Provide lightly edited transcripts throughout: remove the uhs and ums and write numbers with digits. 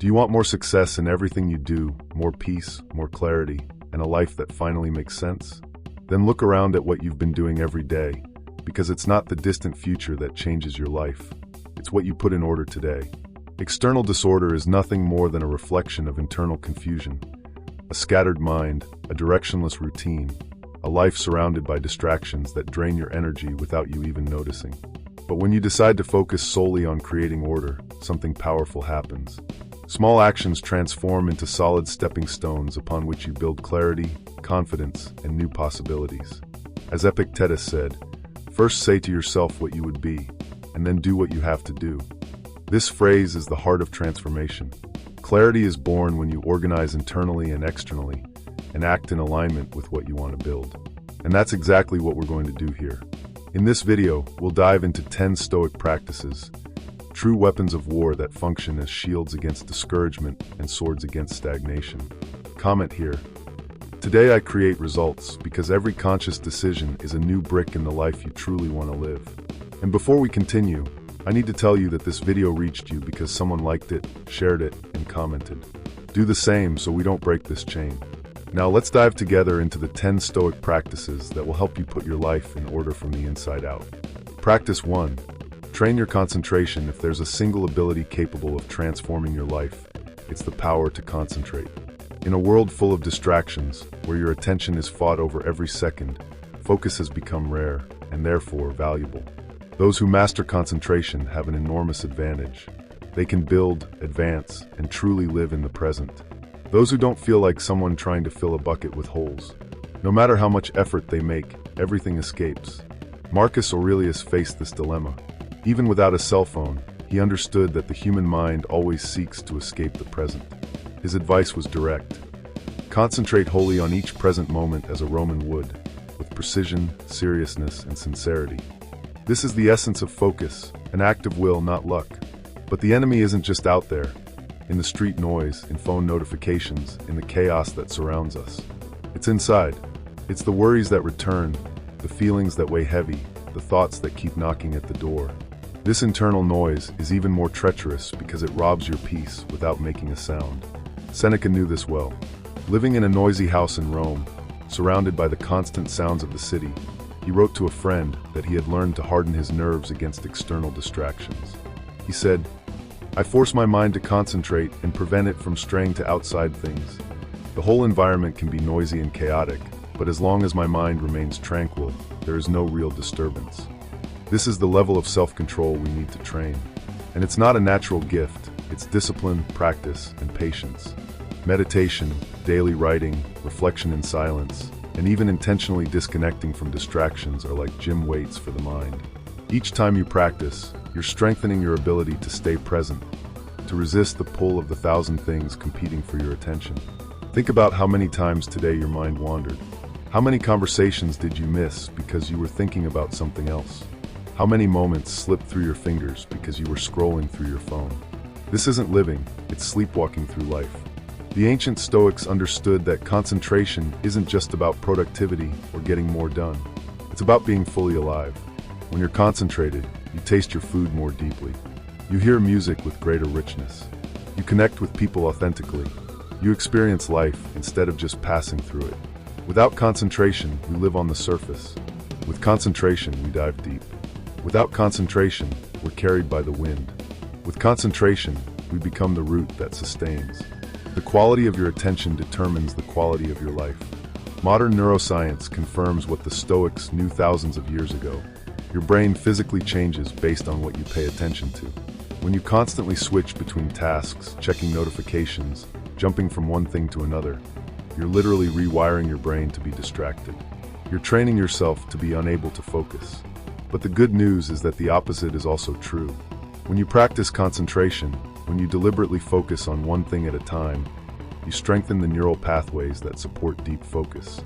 Do you want more success in everything you do, more peace, more clarity, and a life that finally makes sense? Then look around at what you've been doing every day, because it's not the distant future that changes your life. It's what you put in order today. External disorder is nothing more than a reflection of internal confusion. A scattered mind, a directionless routine, a life surrounded by distractions that drain your energy without you even noticing. But when you decide to focus solely on creating order, something powerful happens. Small actions transform into solid stepping stones upon which you build clarity, confidence, and new possibilities. As Epictetus said, first say to yourself what you would be, and then do what you have to do. This phrase is the heart of transformation. Clarity is born when you organize internally and externally, and act in alignment with what you want to build. And that's exactly what we're going to do here. In this video, we'll dive into 10 Stoic practices, true weapons of war that function as shields against discouragement and swords against stagnation. Comment here. Today I create results because every conscious decision is a new brick in the life you truly want to live. And before we continue, I need to tell you that this video reached you because someone liked it, shared it, and commented. Do the same so we don't break this chain. Now let's dive together into the 10 Stoic practices that will help you put your life in order from the inside out. Practice 1. Train your concentration. If there's a single ability capable of transforming your life, it's the power to concentrate. In a world full of distractions, where your attention is fought over every second, focus has become rare and therefore valuable. Those who master concentration have an enormous advantage. They can build, advance, and truly live in the present. Those who don't feel like someone trying to fill a bucket with holes. No matter how much effort they make, everything escapes. Marcus Aurelius faced this dilemma. Even without a cell phone, he understood that the human mind always seeks to escape the present. His advice was direct. Concentrate wholly on each present moment as a Roman would, with precision, seriousness, and sincerity. This is the essence of focus, an act of will, not luck. But the enemy isn't just out there, in the street noise, in phone notifications, in the chaos that surrounds us. It's inside. It's the worries that return, the feelings that weigh heavy, the thoughts that keep knocking at the door. This internal noise is even more treacherous because it robs your peace without making a sound. Seneca knew this well. Living in a noisy house in Rome, surrounded by the constant sounds of the city, he wrote to a friend that he had learned to harden his nerves against external distractions. He said, "I force my mind to concentrate and prevent it from straying to outside things. The whole environment can be noisy and chaotic, but as long as my mind remains tranquil, there is no real disturbance." This is the level of self-control we need to train. And it's not a natural gift, it's discipline, practice, and patience. Meditation, daily writing, reflection in silence, and even intentionally disconnecting from distractions are like gym weights for the mind. Each time you practice, you're strengthening your ability to stay present, to resist the pull of the thousand things competing for your attention. Think about how many times today your mind wandered. How many conversations did you miss because you were thinking about something else? How many moments slipped through your fingers because you were scrolling through your phone? This isn't living, it's sleepwalking through life. The ancient Stoics understood that concentration isn't just about productivity or getting more done. It's about being fully alive. When you're concentrated, you taste your food more deeply. You hear music with greater richness. You connect with people authentically. You experience life instead of just passing through it. Without concentration, we live on the surface. With concentration, we dive deep. Without concentration, we're carried by the wind. With concentration, we become the root that sustains. The quality of your attention determines the quality of your life. Modern neuroscience confirms what the Stoics knew thousands of years ago. Your brain physically changes based on what you pay attention to. When you constantly switch between tasks, checking notifications, jumping from one thing to another, you're literally rewiring your brain to be distracted. You're training yourself to be unable to focus. But the good news is that the opposite is also true. When you practice concentration, when you deliberately focus on one thing at a time, you strengthen the neural pathways that support deep focus.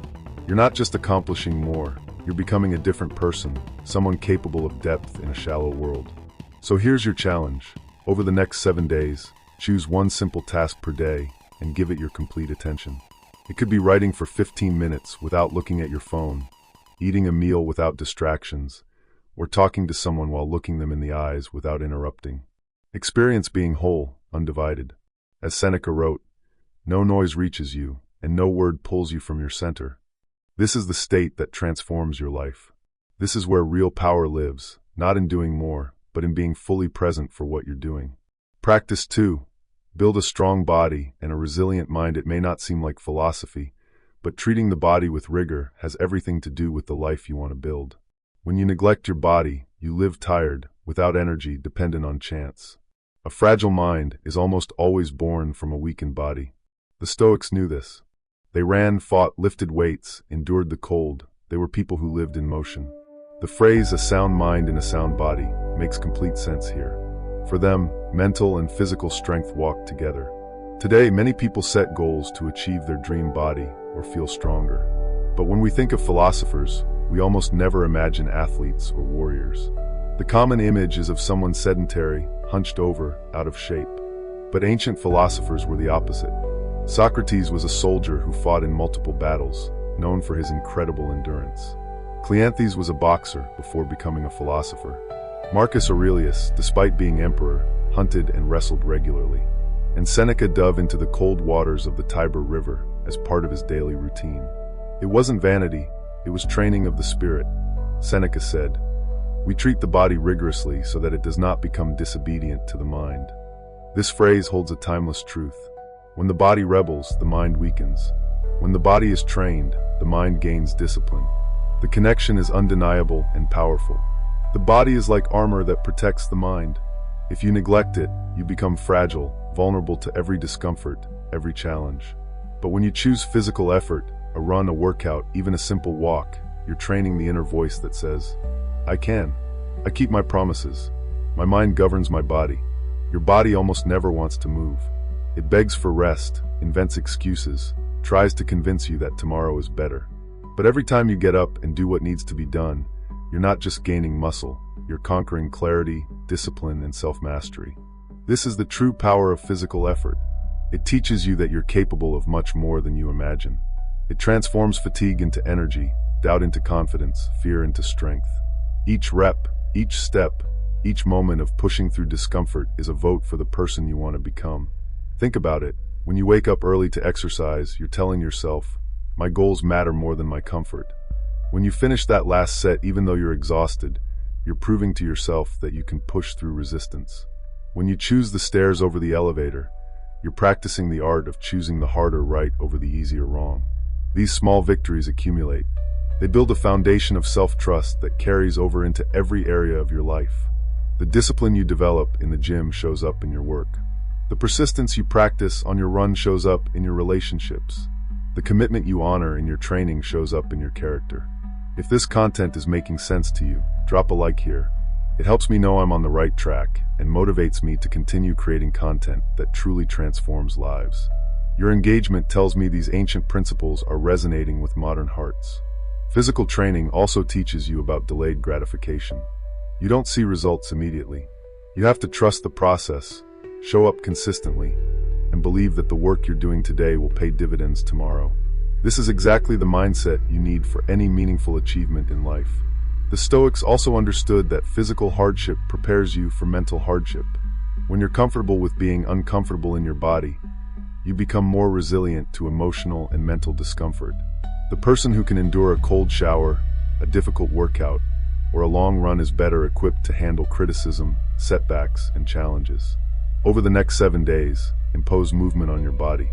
You're not just accomplishing more, you're becoming a different person, someone capable of depth in a shallow world. So here's your challenge. Over the next 7 days, choose one simple task per day and give it your complete attention. It could be writing for 15 minutes without looking at your phone, eating a meal without distractions, or talking to someone while looking them in the eyes without interrupting. Experience being whole, undivided. As Seneca wrote, no noise reaches you, and no word pulls you from your center. This is the state that transforms your life. This is where real power lives, not in doing more, but in being fully present for what you're doing. Practice 2. Build a strong body and a resilient mind. It may not seem like philosophy, but treating the body with rigor has everything to do with the life you want to build. When you neglect your body, you live tired, without energy, dependent on chance. A fragile mind is almost always born from a weakened body. The Stoics knew this. They ran, fought, lifted weights, endured the cold. They were people who lived in motion. The phrase, a sound mind in a sound body, makes complete sense here. For them, mental and physical strength walk together. Today, many people set goals to achieve their dream body or feel stronger. But when we think of philosophers, we almost never imagine athletes or warriors. The common image is of someone sedentary, hunched over, out of shape. But ancient philosophers were the opposite. Socrates was a soldier who fought in multiple battles, known for his incredible endurance. Cleanthes was a boxer before becoming a philosopher. Marcus Aurelius, despite being emperor, hunted and wrestled regularly. And Seneca dove into the cold waters of the Tiber River as part of his daily routine. It wasn't vanity, it was training of the spirit. Seneca said, "We treat the body rigorously so that it does not become disobedient to the mind." This phrase holds a timeless truth. When the body rebels, the mind weakens. When the body is trained, the mind gains discipline. The connection is undeniable and powerful. The body is like armor that protects the mind. If you neglect it, you become fragile, vulnerable to every discomfort, every challenge. But when you choose physical effort, a run, a workout, even a simple walk, you're training the inner voice that says, "I can. I keep my promises. My mind governs my body." Your body almost never wants to move. It begs for rest, invents excuses, tries to convince you that tomorrow is better. But every time you get up and do what needs to be done, you're not just gaining muscle, you're conquering clarity, discipline, and self-mastery. This is the true power of physical effort. It teaches you that you're capable of much more than you imagine. It transforms fatigue into energy, doubt into confidence, fear into strength. Each rep, each step, each moment of pushing through discomfort is a vote for the person you want to become. Think about it. When you wake up early to exercise, you're telling yourself, "My goals matter more than my comfort." When you finish that last set, even though you're exhausted, you're proving to yourself that you can push through resistance. When you choose the stairs over the elevator, you're practicing the art of choosing the harder right over the easier wrong. These small victories accumulate. They build a foundation of self-trust that carries over into every area of your life. The discipline you develop in the gym shows up in your work. The persistence you practice on your run shows up in your relationships. The commitment you honor in your training shows up in your character. If this content is making sense to you, drop a like here. It helps me know I'm on the right track and motivates me to continue creating content that truly transforms lives. Your engagement tells me these ancient principles are resonating with modern hearts. Physical training also teaches you about delayed gratification. You don't see results immediately. You have to trust the process, show up consistently, and believe that the work you're doing today will pay dividends tomorrow. This is exactly the mindset you need for any meaningful achievement in life. The Stoics also understood that physical hardship prepares you for mental hardship. When you're comfortable with being uncomfortable in your body, you become more resilient to emotional and mental discomfort. The person who can endure a cold shower, a difficult workout, or a long run is better equipped to handle criticism, setbacks, and challenges. Over the next 7 days, impose movement on your body.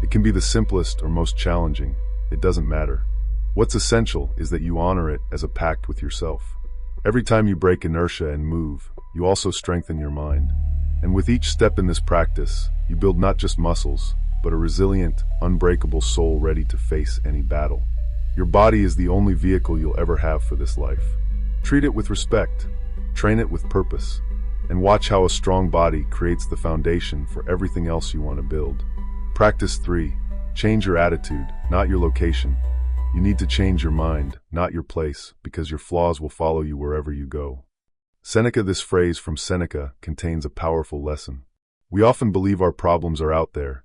It can be the simplest or most challenging. It doesn't matter. What's essential is that you honor it as a pact with yourself. Every time you break inertia and move, you also strengthen your mind. And with each step in this practice, you build not just muscles, but a resilient, unbreakable soul ready to face any battle. Your body is the only vehicle you'll ever have for this life. Treat it with respect, train it with purpose, and watch how a strong body creates the foundation for everything else you want to build. Practice 3. Change your attitude, not your location. You need to change your mind, not your place, because your flaws will follow you wherever you go. Seneca. This phrase from Seneca contains a powerful lesson. We often believe our problems are out there,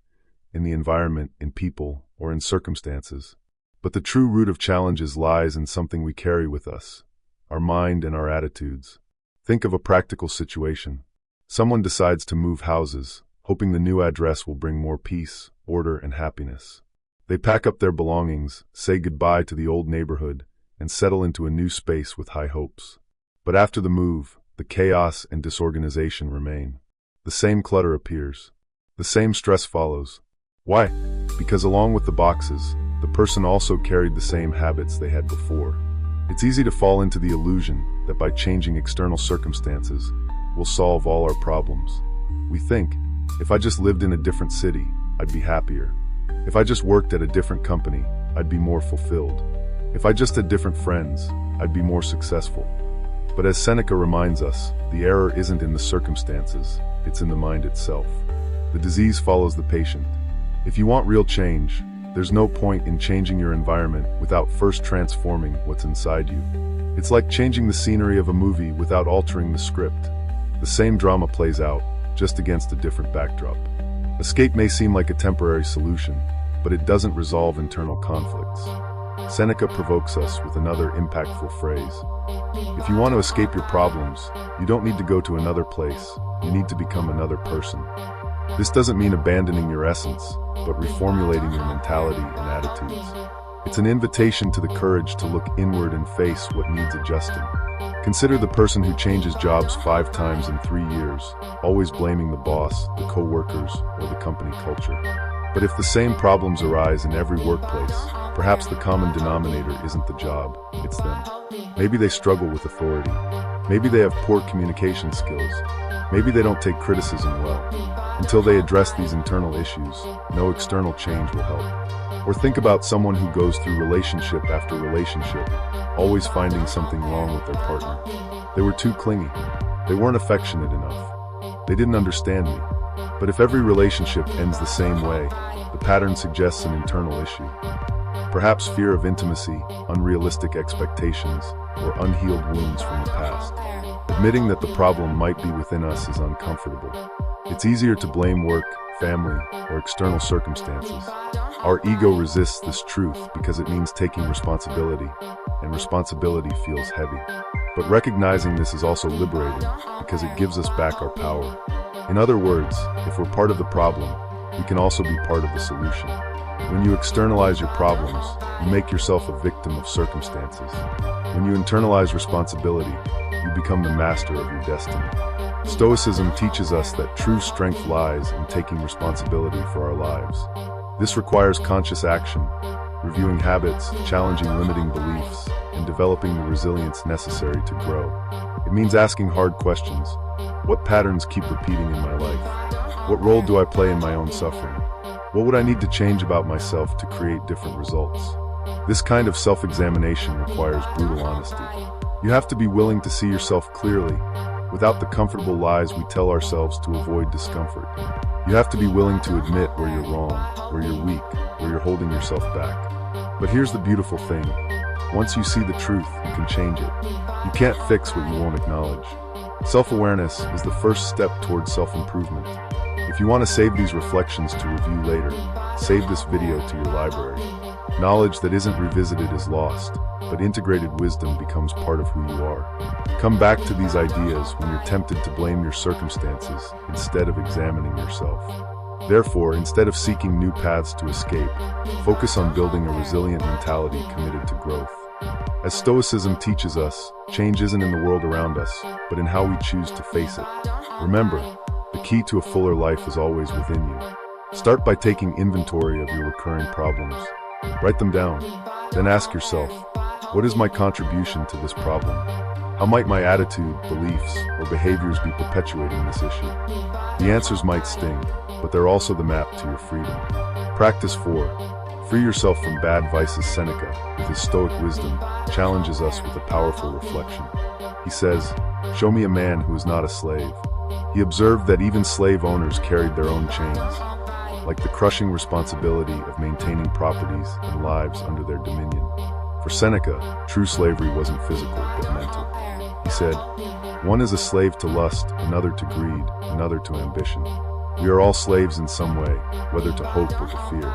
in the environment, in people, or in circumstances. But the true root of challenges lies in something we carry with us, our mind and our attitudes. Think of a practical situation. Someone decides to move houses, hoping the new address will bring more peace, order, and happiness. They pack up their belongings, say goodbye to the old neighborhood, and settle into a new space with high hopes. But after the move, the chaos and disorganization remain. The same clutter appears. The same stress follows. Why? Because along with the boxes, the person also carried the same habits they had before. It's easy to fall into the illusion that by changing external circumstances, we'll solve all our problems. We think, if I just lived in a different city, I'd be happier. If I just worked at a different company, I'd be more fulfilled. If I just had different friends, I'd be more successful. But as Seneca reminds us, the error isn't in the circumstances, it's in the mind itself. The disease follows the patient. If you want real change, there's no point in changing your environment without first transforming what's inside you. It's like changing the scenery of a movie without altering the script. The same drama plays out, just against a different backdrop. Escape may seem like a temporary solution, but it doesn't resolve internal conflicts. Seneca provokes us with another impactful phrase. If you want to escape your problems, you don't need to go to another place, you need to become another person. This doesn't mean abandoning your essence, but reformulating your mentality and attitudes. It's an invitation to the courage to look inward and face what needs adjusting. Consider the person who changes jobs 5 times in 3 years, always blaming the boss, the co-workers, or the company culture. But if the same problems arise in every workplace, perhaps the common denominator isn't the job, it's them. Maybe they struggle with authority. Maybe they have poor communication skills. Maybe they don't take criticism well. Until they address these internal issues, no external change will help. Or think about someone who goes through relationship after relationship, always finding something wrong with their partner. They were too clingy. They weren't affectionate enough. They didn't understand me. But if every relationship ends the same way, the pattern suggests an internal issue. Perhaps fear of intimacy, unrealistic expectations, or unhealed wounds from the past. Admitting that the problem might be within us is uncomfortable. It's easier to blame work, family, or external circumstances. Our ego resists this truth because it means taking responsibility, and responsibility feels heavy. But recognizing this is also liberating because it gives us back our power. In other words, if we're part of the problem, we can also be part of the solution. When you externalize your problems, you make yourself a victim of circumstances. When you internalize responsibility, you become the master of your destiny. Stoicism teaches us that true strength lies in taking responsibility for our lives. This requires conscious action, reviewing habits, challenging limiting beliefs, and developing the resilience necessary to grow. It means asking hard questions. What patterns keep repeating in my life? What role do I play in my own suffering? What would I need to change about myself to create different results? This kind of self-examination requires brutal honesty. You have to be willing to see yourself clearly, without the comfortable lies we tell ourselves to avoid discomfort. You have to be willing to admit where you're wrong, where you're weak, where you're holding yourself back. But here's the beautiful thing. Once you see the truth, you can change it. You can't fix what you won't acknowledge. Self-awareness is the first step towards self-improvement. If you want to save these reflections to review later, save this video to your library. Knowledge that isn't revisited is lost, but integrated wisdom becomes part of who you are. Come back to these ideas when you're tempted to blame your circumstances instead of examining yourself. Therefore, instead of seeking new paths to escape, focus on building a resilient mentality committed to growth. As Stoicism teaches us, change isn't in the world around us, but in how we choose to face it. Remember, the key to a fuller life is always within you. Start by taking inventory of your recurring problems. Write them down. Then ask yourself, what is my contribution to this problem? How might my attitude, beliefs, or behaviors be perpetuating this issue? The answers might sting, but they're also the map to your freedom. Practice 4. Free yourself from bad vices. Seneca, with his Stoic wisdom, challenges us with a powerful reflection. He says, "Show me a man who is not a slave." He observed that even slave owners carried their own chains, like the crushing responsibility of maintaining properties and lives under their dominion. For Seneca, true slavery wasn't physical, but mental. He said, "One is a slave to lust, another to greed, another to ambition. We are all slaves in some way, whether to hope or to fear."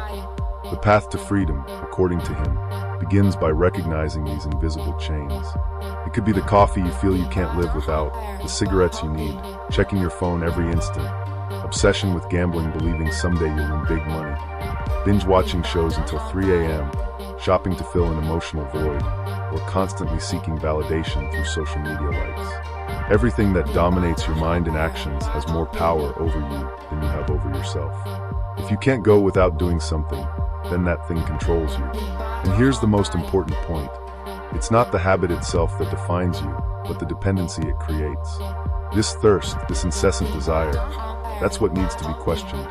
The path to freedom, according to him, begins by recognizing these invisible chains. It could be the coffee you feel you can't live without, the cigarettes you need, checking your phone every instant, obsession with gambling, believing someday you'll win big money, binge watching shows until 3 a.m., shopping to fill an emotional void, or constantly seeking validation through social media likes. Everything that dominates your mind and actions has more power over you than you have over yourself. If you can't go without doing something, then that thing controls you. And here's the most important point. It's not the habit itself that defines you, but the dependency it creates. This thirst, this incessant desire, that's what needs to be questioned.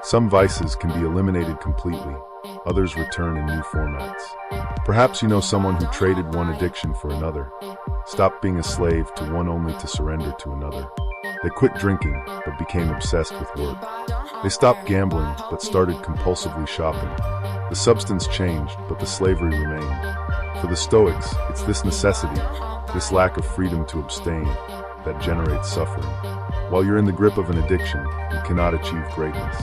Some vices can be eliminated completely, others return in new formats. Perhaps you know someone who traded one addiction for another, stopped being a slave to one only to surrender to another. They quit drinking, but became obsessed with work. They stopped gambling, but started compulsively shopping. The substance changed, but the slavery remained. For the Stoics, it's this necessity, this lack of freedom to abstain, that generates suffering. While you're in the grip of an addiction, you cannot achieve greatness.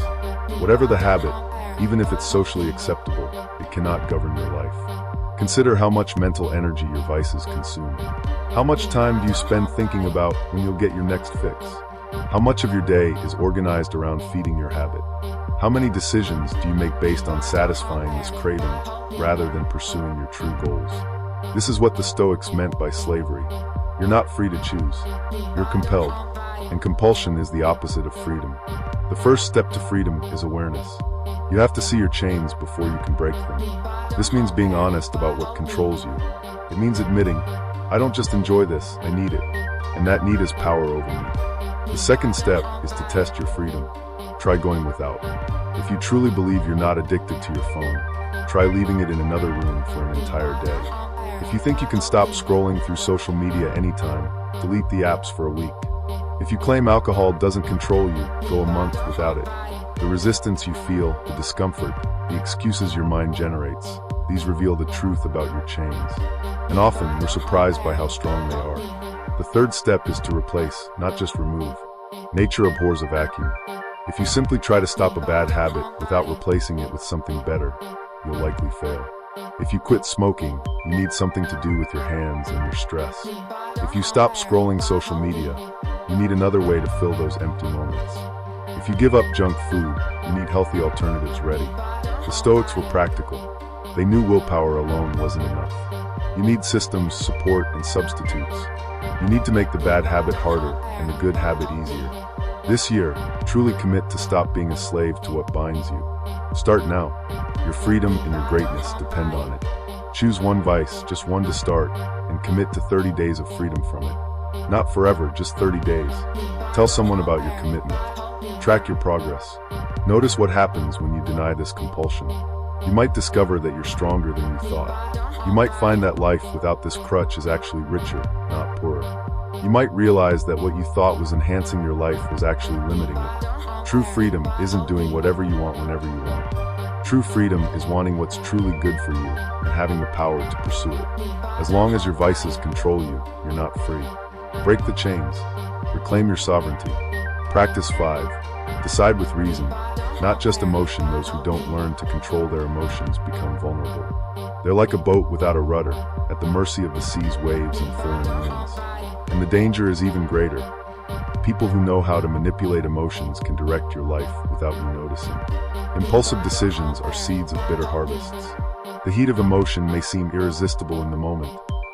Whatever the habit, even if it's socially acceptable, it cannot govern your life. Consider how much mental energy your vices consume. How much time do you spend thinking about when you'll get your next fix? How much of your day is organized around feeding your habit? How many decisions do you make based on satisfying this craving rather than pursuing your true goals? This is what the Stoics meant by slavery. You're not free to choose. You're compelled. And compulsion is the opposite of freedom. The first step to freedom is awareness. You have to see your chains before you can break them. This means being honest about what controls you. It means admitting, I don't just enjoy this, I need it. And that need has power over me. The second step is to test your freedom. Try going without. If you truly believe you're not addicted to your phone, try leaving it in another room for an entire day. If you think you can stop scrolling through social media anytime, delete the apps for a week. If you claim alcohol doesn't control you, go a month without it. The resistance you feel, the discomfort, the excuses your mind generates, these reveal the truth about your chains. And often, we're surprised by how strong they are. The third step is to replace, not just remove. Nature abhors a vacuum. If you simply try to stop a bad habit without replacing it with something better, you'll likely fail. If you quit smoking, you need something to do with your hands and your stress. If you stop scrolling social media, you need another way to fill those empty moments. If you give up junk food, you need healthy alternatives ready. The Stoics were practical. They knew willpower alone wasn't enough. You need systems, support, and substitutes. You need to make the bad habit harder and the good habit easier. This year, truly commit to stop being a slave to what binds you. Start now. Your freedom and your greatness depend on it. Choose one vice, just one to start, and commit to 30 days of freedom from it. Not forever, just 30 days. Tell someone about your commitment. Track your progress. Notice what happens when you deny this compulsion. You might discover that you're stronger than you thought. You might find that life without this crutch is actually richer, not poorer. You might realize that what you thought was enhancing your life was actually limiting it. True freedom isn't doing whatever you want whenever you want. True freedom is wanting what's truly good for you and having the power to pursue it. As long as your vices control you, you're not free. Break the chains. Reclaim your sovereignty. Practice 5. Decide with reason, not just emotion. Those who don't learn to control their emotions become vulnerable. They're like a boat without a rudder, at the mercy of the sea's waves and foreign winds. And the danger is even greater. People who know how to manipulate emotions can direct your life without you noticing. Impulsive decisions are seeds of bitter harvests. The heat of emotion may seem irresistible in the moment,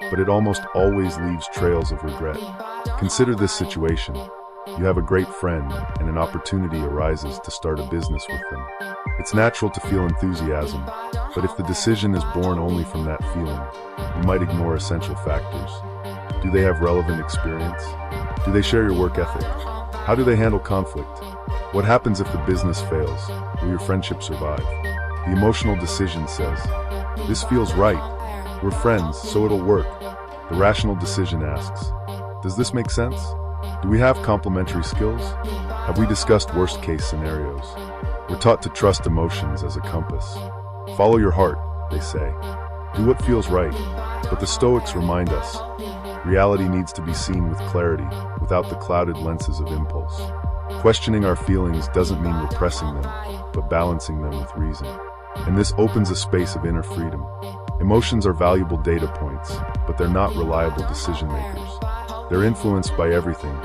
but it almost always leaves trails of regret. Consider this situation. You have a great friend, and an opportunity arises to start a business with them. It's natural to feel enthusiasm, but if the decision is born only from that feeling, you might ignore essential factors. Do they have relevant experience? Do they share your work ethic? How do they handle conflict? What happens if the business fails? Will your friendship survive? The emotional decision says, this feels right. We're friends, so it'll work. The rational decision asks, does this make sense? Do we have complementary skills? Have we discussed worst-case scenarios? We're taught to trust emotions as a compass. Follow your heart, they say. Do what feels right. But the Stoics remind us, reality needs to be seen with clarity, without the clouded lenses of impulse. Questioning our feelings doesn't mean repressing them, but balancing them with reason. And this opens a space of inner freedom. Emotions are valuable data points, but they're not reliable decision makers. They're influenced by everything.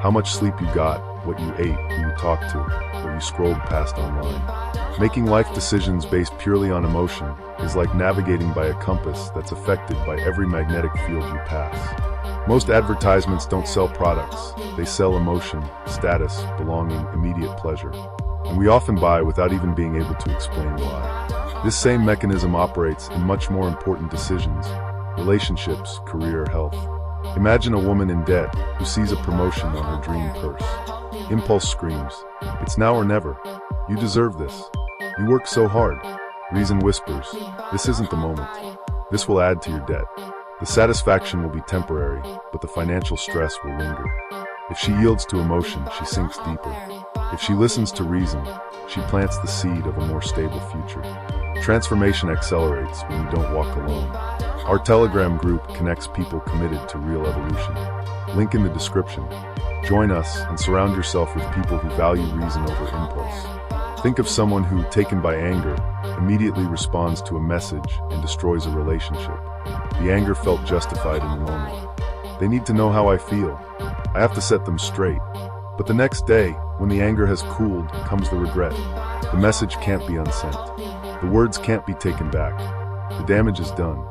how much sleep you got, what you ate, who you talked to, what you scrolled past online. Making life decisions based purely on emotion is like navigating by a compass that's affected by every magnetic field you pass. Most advertisements don't sell products. They sell emotion, status, belonging, immediate pleasure. And we often buy without even being able to explain why. This same mechanism operates in much more important decisions: relationships, career, health. Imagine a woman in debt who sees a promotion on her dream purse. Impulse screams, "It's now or never. You deserve this. You work so hard." Reason whispers, "This isn't the moment. This will add to your debt." The satisfaction will be temporary, but the financial stress will linger. If she yields to emotion, she sinks deeper. If she listens to reason, she plants the seed of a more stable future. Transformation accelerates when you don't walk alone. Our Telegram group connects people committed to real evolution. Link in the description. Join us and surround yourself with people who value reason over impulse. Think of someone who, taken by anger, immediately responds to a message and destroys a relationship. The anger felt justified in the moment. They need to know how I feel. I have to set them straight. But the next day, when the anger has cooled, comes the regret. The message can't be unsent. The words can't be taken back. The damage is done.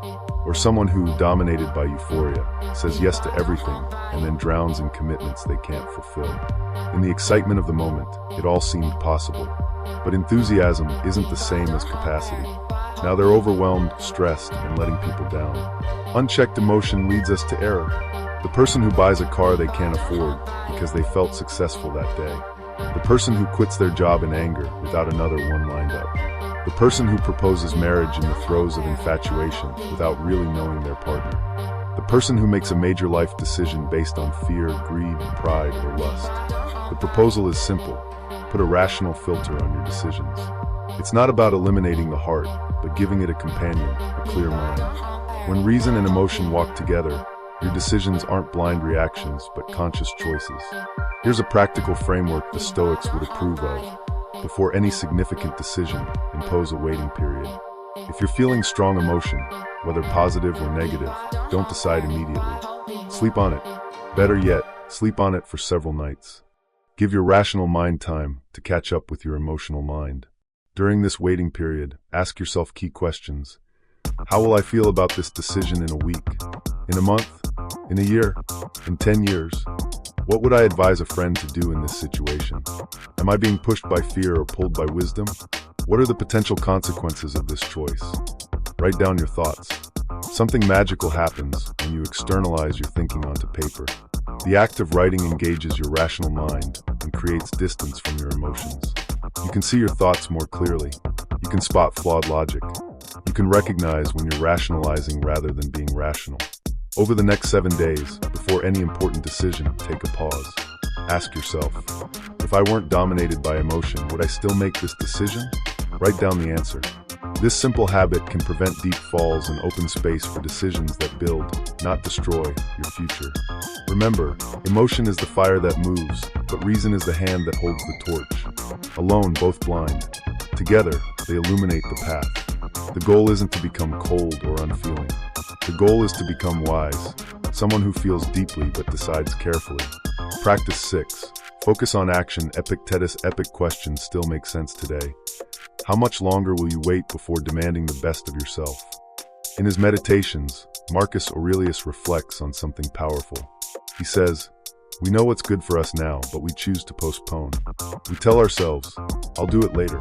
Or someone who, dominated by euphoria, says yes to everything and then drowns in commitments they can't fulfill. In the excitement of the moment, it all seemed possible. But enthusiasm isn't the same as capacity. Now they're overwhelmed, stressed, and letting people down. Unchecked emotion leads us to error. The person who buys a car they can't afford because they felt successful that day. The person who quits their job in anger without another one lined up. The person who proposes marriage in the throes of infatuation without really knowing their partner. The person who makes a major life decision based on fear, greed, pride, or lust. The proposal is simple. Put a rational filter on your decisions. It's not about eliminating the heart, but giving it a companion, a clear mind. When reason and emotion walk together, your decisions aren't blind reactions, but conscious choices. Here's a practical framework the Stoics would approve of. Before any significant decision, impose a waiting period. If you're feeling strong emotion, whether positive or negative, don't decide immediately. Sleep on it. Better yet, sleep on it for several nights. Give your rational mind time to catch up with your emotional mind. During this waiting period, ask yourself key questions. How will I feel about this decision in a week? In a month? In a year? In 10 years? What would I advise a friend to do in this situation? Am I being pushed by fear or pulled by wisdom? What are the potential consequences of this choice? Write down your thoughts. Something magical happens when you externalize your thinking onto paper. The act of writing engages your rational mind and creates distance from your emotions. You can see your thoughts more clearly. You can spot flawed logic. You can recognize when you're rationalizing rather than being rational. Over the next 7 days, before any important decision, take a pause. Ask yourself, if I weren't dominated by emotion, would I still make this decision? Write down the answer. This simple habit can prevent deep falls and open space for decisions that build, not destroy, your future. Remember, emotion is the fire that moves, but reason is the hand that holds the torch. Alone, both blind. Together, they illuminate the path. The goal isn't to become cold or unfeeling. The goal is to become wise, someone who feels deeply but decides carefully. Practice 6. Focus on action. Epictetus' epic question still makes sense today. How much longer will you wait before demanding the best of yourself? In his Meditations, Marcus Aurelius reflects on something powerful. He says, "We know what's good for us now, but we choose to postpone. We tell ourselves, I'll do it later.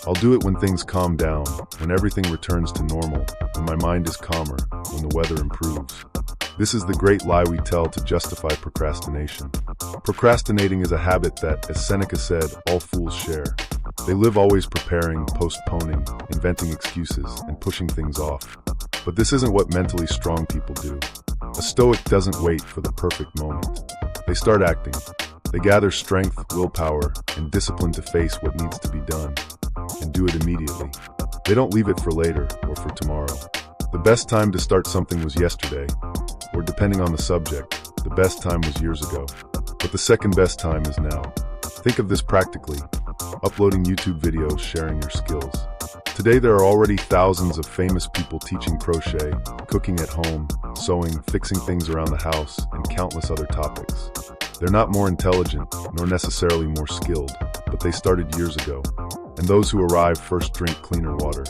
I'll do it when things calm down, when everything returns to normal, when my mind is calmer, when the weather improves." This is the great lie we tell to justify procrastination. Procrastinating is a habit that, as Seneca said, all fools share. They live always preparing, postponing, inventing excuses, and pushing things off. But this isn't what mentally strong people do. A Stoic doesn't wait for the perfect moment. They start acting. They gather strength, willpower, and discipline to face what needs to be done, and do it immediately. They don't leave it for later or for tomorrow. The best time to start something was yesterday, or depending on the subject, the best time was years ago. But the second best time is now. Think of this practically. Uploading YouTube videos, sharing your skills. Today there are already thousands of famous people teaching crochet, cooking at home, sewing, fixing things around the house, and countless other topics. They're not more intelligent, nor necessarily more skilled, but they started years ago. And those who arrive first drink cleaner water.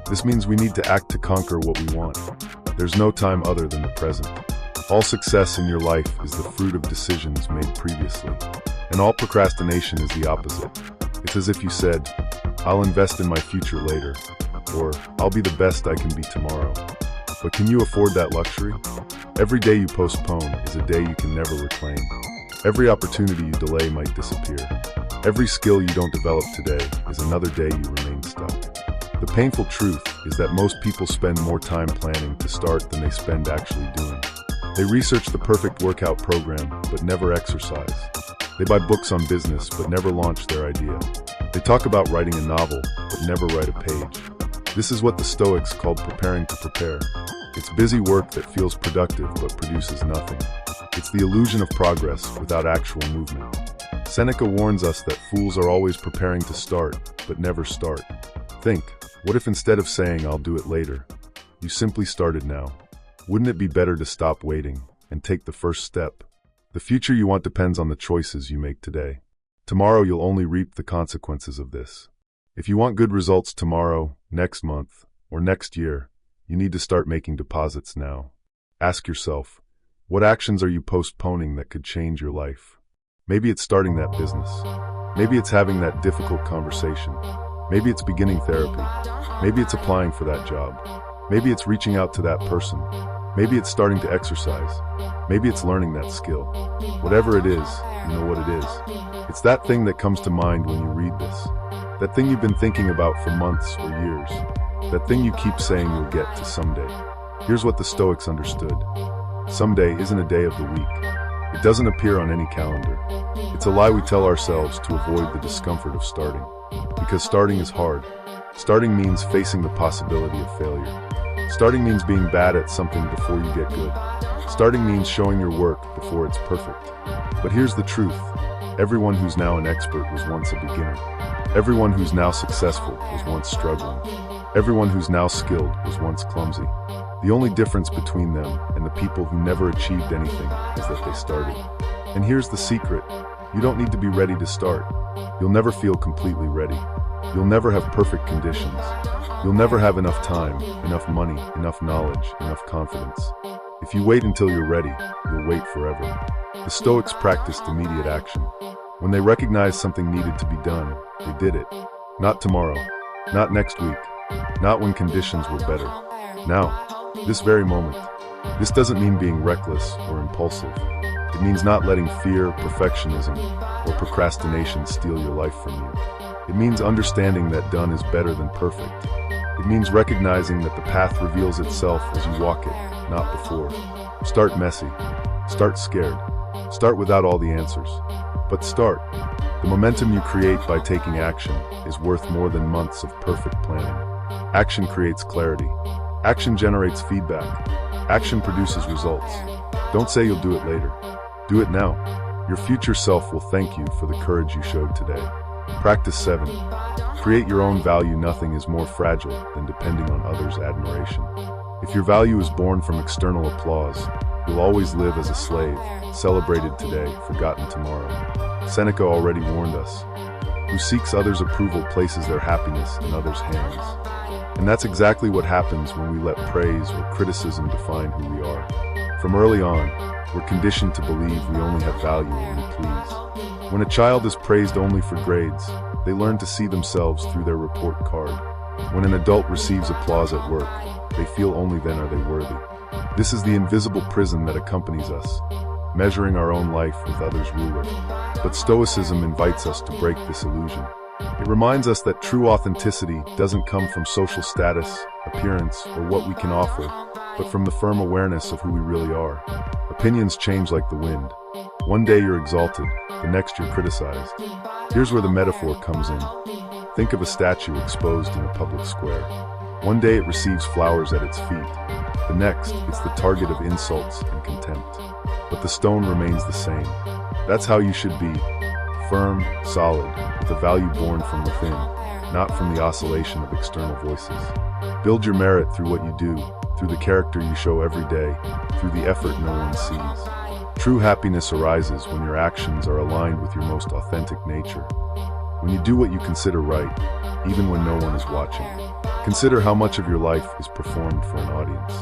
This means we need to act to conquer what we want. There's no time other than the present. All success in your life is the fruit of decisions made previously. And all procrastination is the opposite. It's as if you said, I'll invest in my future later, or I'll be the best I can be tomorrow. But can you afford that luxury? Every day you postpone is a day you can never reclaim. Every opportunity you delay might disappear. Every skill you don't develop today is another day you remain stuck. The painful truth is that most people spend more time planning to start than they spend actually doing. They research the perfect workout program, but never exercise. They buy books on business, but never launch their idea. They talk about writing a novel, but never write a page. This is what the Stoics called preparing to prepare. It's busy work that feels productive but produces nothing. It's the illusion of progress without actual movement. Seneca warns us that fools are always preparing to start, but never start. Think, what if instead of saying I'll do it later, you simply started now? Wouldn't it be better to stop waiting and take the first step? The future you want depends on the choices you make today. Tomorrow you'll only reap the consequences of this. If you want good results tomorrow, next month, or next year, you need to start making deposits now. Ask yourself, what actions are you postponing that could change your life? Maybe it's starting that business. Maybe it's having that difficult conversation. Maybe it's beginning therapy. Maybe it's applying for that job. Maybe it's reaching out to that person. Maybe it's starting to exercise. Maybe it's learning that skill. Whatever it is, you know what it is. It's that thing that comes to mind when you read this. That thing you've been thinking about for months or years. That thing you keep saying you'll get to someday. Here's what the Stoics understood. Someday isn't a day of the week. It doesn't appear on any calendar. It's a lie we tell ourselves to avoid the discomfort of starting. Because starting is hard. Starting means facing the possibility of failure. Starting means being bad at something before you get good. Starting means showing your work before it's perfect. But here's the truth. Everyone who's now an expert was once a beginner. Everyone who's now successful was once struggling. Everyone who's now skilled was once clumsy. The only difference between them and the people who never achieved anything is that they started. And here's the secret. You don't need to be ready to start. You'll never feel completely ready. You'll never have perfect conditions. You'll never have enough time, enough money, enough knowledge, enough confidence. If you wait until you're ready, you'll wait forever. The Stoics practiced immediate action. When they recognized something needed to be done, they did it. Not tomorrow, not next week, not when conditions were better. Now, this very moment. This doesn't mean being reckless or impulsive. It means not letting fear, perfectionism, or procrastination steal your life from you. It means understanding that done is better than perfect. It means recognizing that the path reveals itself as you walk it, not before. Start messy. Start scared. Start without all the answers. But start. The momentum you create by taking action is worth more than months of perfect planning. Action creates clarity. Action generates feedback. Action produces results. Don't say you'll do it later. Do it now. Your future self will thank you for the courage you showed today. Practice 7. Create your own value. Nothing is more fragile than depending on others' admiration. If your value is born from external applause, you'll always live as a slave, celebrated today, forgotten tomorrow. Seneca already warned us. Who seeks others' approval places their happiness in others' hands. And that's exactly what happens when we let praise or criticism define who we are. From early on, we're conditioned to believe we only have value when we please. When a child is praised only for grades, they learn to see themselves through their report card. When an adult receives applause at work, they feel only then are they worthy. This is the invisible prison that accompanies us, measuring our own life with others' ruler. But Stoicism invites us to break this illusion. It reminds us that true authenticity doesn't come from social status, appearance, or what we can offer, but from the firm awareness of who we really are. Opinions change like the wind. One day you're exalted, the next you're criticized. Here's where the metaphor comes in. Think of a statue exposed in a public square. One day it receives flowers at its feet. The next, it's the target of insults and contempt. But the stone remains the same. That's how you should be. Firm, solid, with a value born from within, not from the oscillation of external voices. Build your merit through what you do, through the character you show every day, through the effort no one sees. True happiness arises when your actions are aligned with your most authentic nature. When you do what you consider right, even when no one is watching. Consider how much of your life is performed for an audience.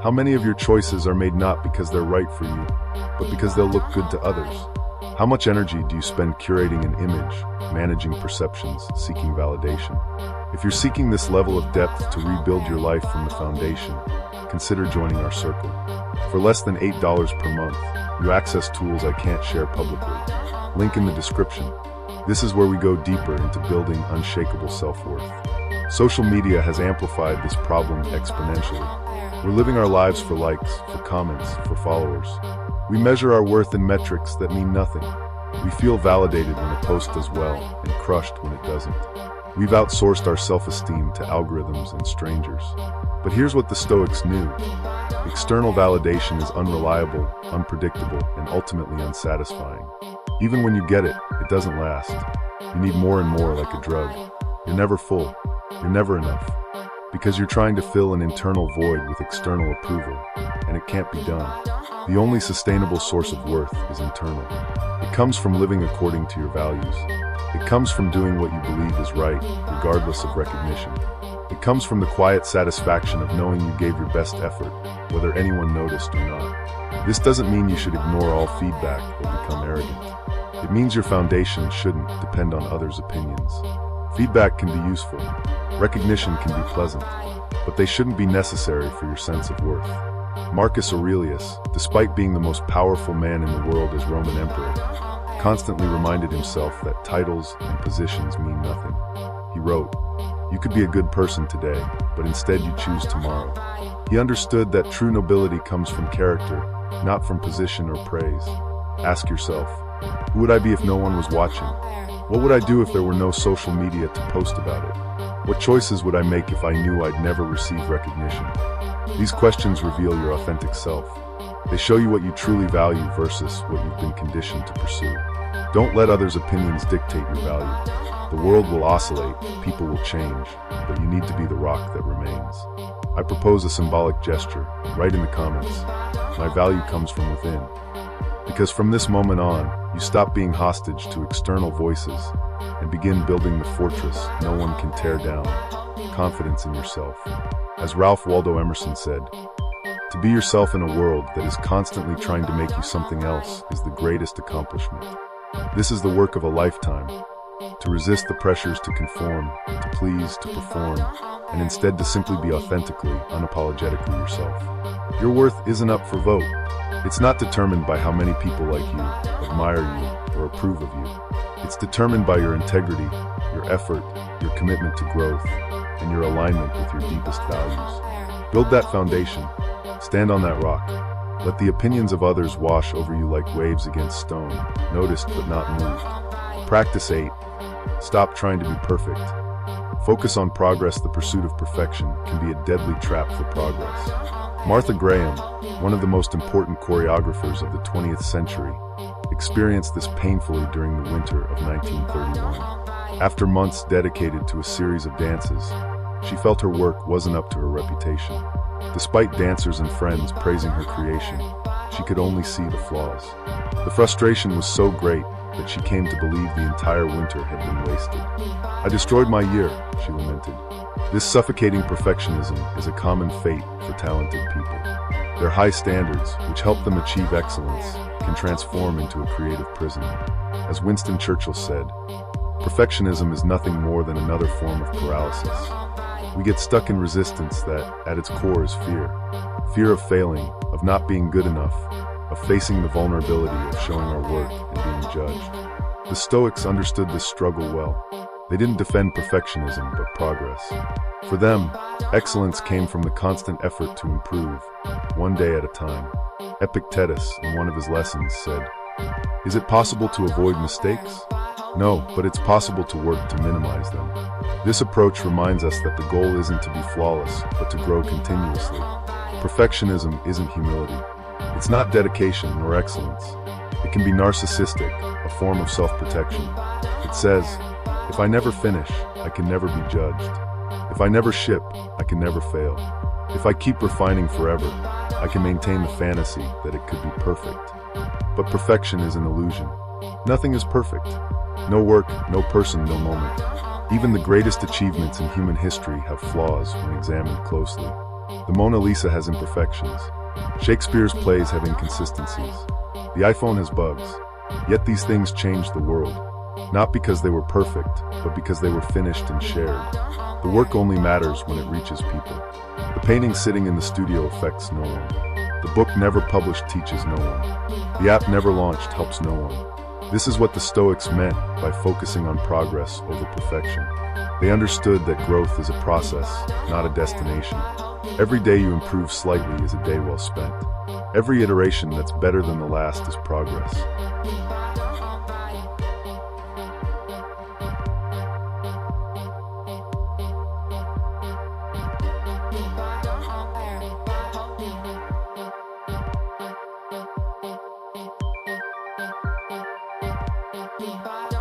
How many of your choices are made not because they're right for you, but because they'll look good to others? How much energy do you spend curating an image, managing perceptions, seeking validation? If you're seeking this level of depth to rebuild your life from the foundation, consider joining our circle. For less than $8 per month, you access tools I can't share publicly. Link in the description. This is where we go deeper into building unshakable self-worth. Social media has amplified this problem exponentially. We're living our lives for likes, for comments, for followers. We measure our worth in metrics that mean nothing. We feel validated when a post does well and crushed when it doesn't. We've outsourced our self-esteem to algorithms and strangers. But here's what the Stoics knew. External validation is unreliable, unpredictable, and ultimately unsatisfying. Even when you get it, it doesn't last. You need more and more, like a drug. You're never full. You're never enough. Because you're trying to fill an internal void with external approval, and it can't be done. The only sustainable source of worth is internal. It comes from living according to your values. It comes from doing what you believe is right, regardless of recognition. It comes from the quiet satisfaction of knowing you gave your best effort, whether anyone noticed or not. This doesn't mean you should ignore all feedback or become arrogant. It means your foundation shouldn't depend on others' opinions. Feedback can be useful. Recognition can be pleasant, but they shouldn't be necessary for your sense of worth. Marcus Aurelius, despite being the most powerful man in the world as Roman emperor, constantly reminded himself that titles and positions mean nothing. He wrote, "You could be a good person today, but instead you choose tomorrow." He understood that true nobility comes from character, not from position or praise. Ask yourself, who would I be if no one was watching? What would I do if there were no social media to post about it? What choices would I make if I knew I'd never receive recognition? These questions reveal your authentic self. They show you what you truly value versus what you've been conditioned to pursue. Don't let others' opinions dictate your value. The world will oscillate, people will change, but you need to be the rock that remains. I propose a symbolic gesture. Write in the comments, "My value comes from within." Because from this moment on, you stop being hostage to external voices and begin building the fortress no one can tear down, confidence in yourself. As Ralph Waldo Emerson said, "To be yourself in a world that is constantly trying to make you something else is the greatest accomplishment." This is the work of a lifetime. To resist the pressures to conform, to please, to perform, and instead to simply be authentically, unapologetically yourself. Your worth isn't up for vote. It's not determined by how many people like you, admire you, or approve of you. It's determined by your integrity, your effort, your commitment to growth, and your alignment with your deepest values. Build that foundation. Stand on that rock. Let the opinions of others wash over you like waves against stone, noticed but not moved. Practice 8. Stop trying to be perfect. Focus on progress. The pursuit of perfection can be a deadly trap for progress. Martha Graham, one of the most important choreographers of the 20th century, experienced this painfully during the winter of 1931. After months dedicated to a series of dances, she felt her work wasn't up to her reputation. Despite dancers and friends praising her creation, she could only see the flaws. The frustration was so great that she came to believe the entire winter had been wasted. "I destroyed my year," she lamented. This suffocating perfectionism is a common fate for talented people. Their high standards, which help them achieve excellence, can transform into a creative prison. As Winston Churchill said, "Perfectionism is nothing more than another form of paralysis." We get stuck in resistance that, at its core, is fear. Fear of failing, of not being good enough, of facing the vulnerability of showing our work and being judged. The Stoics understood this struggle well. They didn't defend perfectionism, but progress. For them, excellence came from the constant effort to improve, one day at a time. Epictetus, in one of his lessons, said, "Is it possible to avoid mistakes? No, but it's possible to work to minimize them." This approach reminds us that the goal isn't to be flawless, but to grow continuously. Perfectionism isn't humility. It's not dedication nor excellence. It can be narcissistic, a form of self-protection. It says, "If I never finish, I can never be judged. If I never ship, I can never fail. If I keep refining forever, I can maintain the fantasy that it could be perfect." But perfection is an illusion. Nothing is perfect. No work, no person, no moment. Even the greatest achievements in human history have flaws when examined closely. The Mona Lisa has imperfections. Shakespeare's plays have inconsistencies. The iPhone has bugs. Yet these things changed the world. Not because they were perfect, but because they were finished and shared. The work only matters when it reaches people. The painting sitting in the studio affects no one. The book never published teaches no one. The app never launched helps no one. This is what the Stoics meant by focusing on progress over perfection. They understood that growth is a process, not a destination. Every day you improve slightly is a day well spent. Every iteration that's better than the last is progress. Keep on